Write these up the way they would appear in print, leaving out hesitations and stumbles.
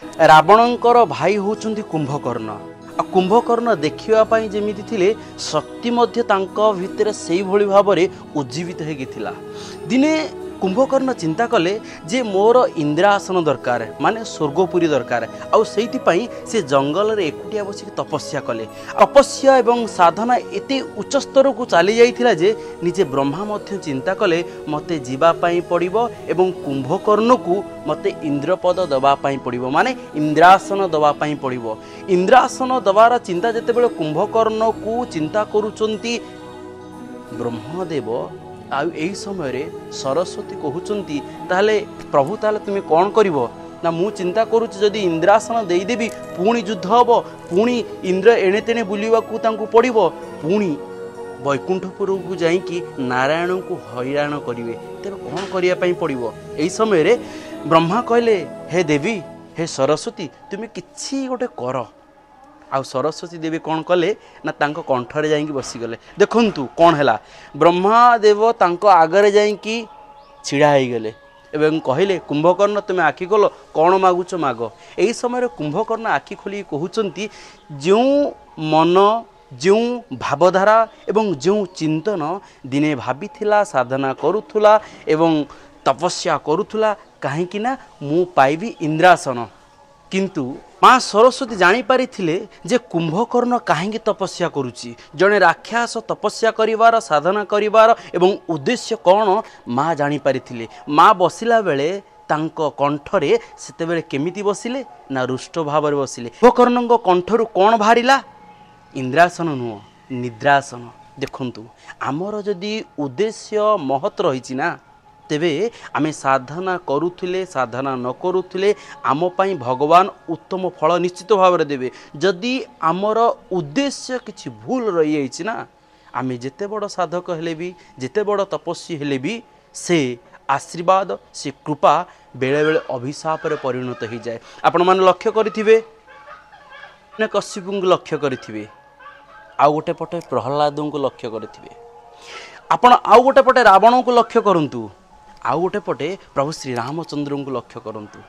रावणंकर भाई होचुंदी कुंभकर्ण आ कुंभकर्ण देखिवाई जमीती थिले शक्ति मध्य तांको भितर सेई भली भाबरे उज्जीवित होगिथिला। दिने कुंभकर्ण चिंता कले जे मोर इंद्रासन दरकार माने स्वर्गपुरी दरकार आउ सेइति पई से जंगल रे एकुटिया बसी तपस्या कले। तपस्या एवं साधना एते उच्च स्तर को चली जाइथिला जे निजे ब्रह्मा मध्य चिंता कले मते जीवा पई पड़िबो एवं कुंभकर्ण को मते इंद्रपद दबा पई पड़िबो माने इंद्रासन दबा पई पड़िबो। इंद्रासन दबार चिंता जेते बेले कुंभकर्ण को चिंता करूचंती ब्रह्मदेव आउ एही समय रे सरस्वती कहउचंती ताले प्रभु ताले तुम कौन करिवो ना मु चिंता करूची जदि इंद्रासन देई देबी पुणी युद्ध हबो पुणी इंद्र एणे तेणे बुलिवा को तांको पड़िबो पुणी वैकुंठपुर को जाइकी नारायण को हैरान करिवे तेबे कौन करिया पई पड़िबो। एही समय रे ब्रह्मा कहले हे देवी हे सरस्वती तुम किछि गोटे कर आ सरस्वती देवी कौन कले ना तांको कंठरे जाइकी बसीगले। देखंतु कौन हैला ब्रह्मादेव तांको आगरे जाइकी छिड़ा हो गले एवं कहले कुंभकर्ण तुम आखि खोल कौन मागुच माग। यही समय कुंभकर्ण आखि खोली कहउचंती जो मन जो भावधारा एवं जो चिंतन दिने भाबीथिला साधना करुथुला एवं तपस्या करुथुला काहेकि ना मु पाइबी इंद्रासन किंतु माँ सरस्वती जानी पारी थिले जे कुंभकर्ण काहेकि तपस्या करुची जड़े राक्षस तपस्या करिवार साधना करिवार एवं उद्देश्य कौन माँ जानी पारी थिले। माँ बसिला बेले तांको कंठरे सेते बेले केमिति बसिले ना रुष्ट भाव रे बसिले। कुंभकर्ण कंठरु कौन बाहरिला इंद्रासन नुह निद्रासन। देखंतु आमर जदि उद्देश्य महत् रहिछि ना तेबे आमे साधना करुथिले साधना न करुथिले आम पई भगवान उत्तम फल निश्चित भाव रे देबे। जदि आमर उद्देश्य किछि भूल रही जाइछि ना आमे जेते बड़ साधक हेले भी जेते बड़ तपस्वी हेले भी से आशीर्वाद से कृपा बेले बेले अभिशाप रे परिणत हो जाए। आपण मान लक्ष्य करिथिबे ने कश्यप को लक्ष्य करिथिबे आ गोटे पटे प्रहलाद को लक्ष्य करिथिबे आपण आ गोटे पटे रावण को लक्ष्य करंतु आउ गोटे पटे प्रभु श्री रामचंद्र को लक्ष्य करंतु।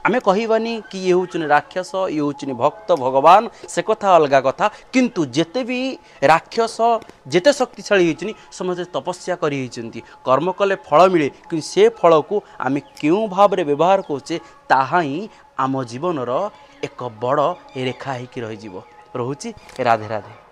आमे कहिबानी कि ये होचुनी राक्षस ये होचुनी भक्त भगवान से कथा अलग कथा किंतु जेते भी राक्षस जेते शक्तिशाली होचुनी समझे तपस्या करी होचंती कर्म कले फल मिले कि से फल को आमे क्यों भाव रे व्यवहार करछे ताहा ही आम जीवन एक बड़ रेखा होकर रही रहुची। राधे राधे।